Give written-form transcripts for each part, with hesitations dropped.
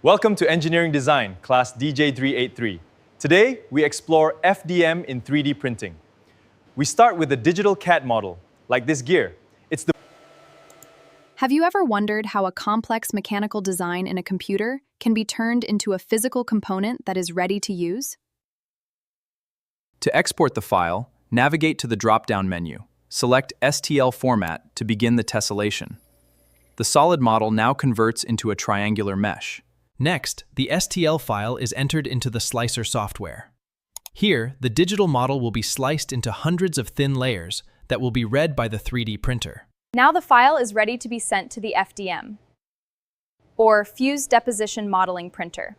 Welcome to Engineering Design, class DJ383. Today, we explore FDM in 3D printing. We start with the digital CAD model, like this gear. Have you ever wondered how a complex mechanical design in a computer can be turned into a physical component that is ready to use? To export the file, navigate to the drop-down menu. Select STL format to begin the tessellation. The solid model now converts into a triangular mesh. Next, the STL file is entered into the slicer software. Here, the digital model will be sliced into hundreds of thin layers that will be read by the 3D printer. Now the file is ready to be sent to the FDM, or Fused Deposition Modeling printer.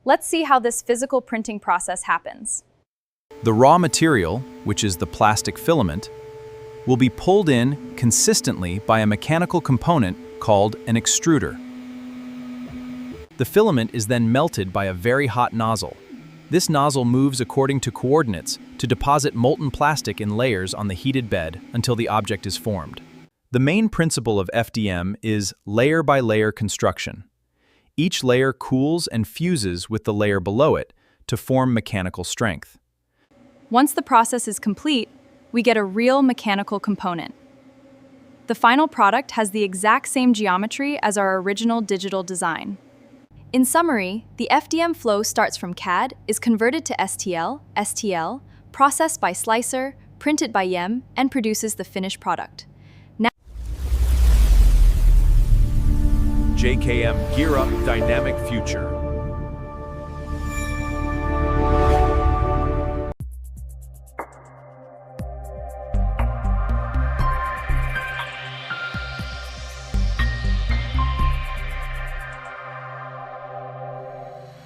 Let's see how this physical printing process happens. The raw material, which is the plastic filament, will be pulled in consistently by a mechanical component called an extruder. The filament is then melted by a very hot nozzle. This nozzle moves according to coordinates to deposit molten plastic in layers on the heated bed until the object is formed. The main principle of FDM is layer-by-layer construction. Each layer cools and fuses with the layer below it to form mechanical strength. Once the process is complete, we get a real mechanical component. The final product has the exact same geometry as our original digital design. In summary, the FDM flow starts from CAD, is converted to STL, processed by slicer, printed by YEM, and produces the finished product. JKM Gear Up Dynamic Future.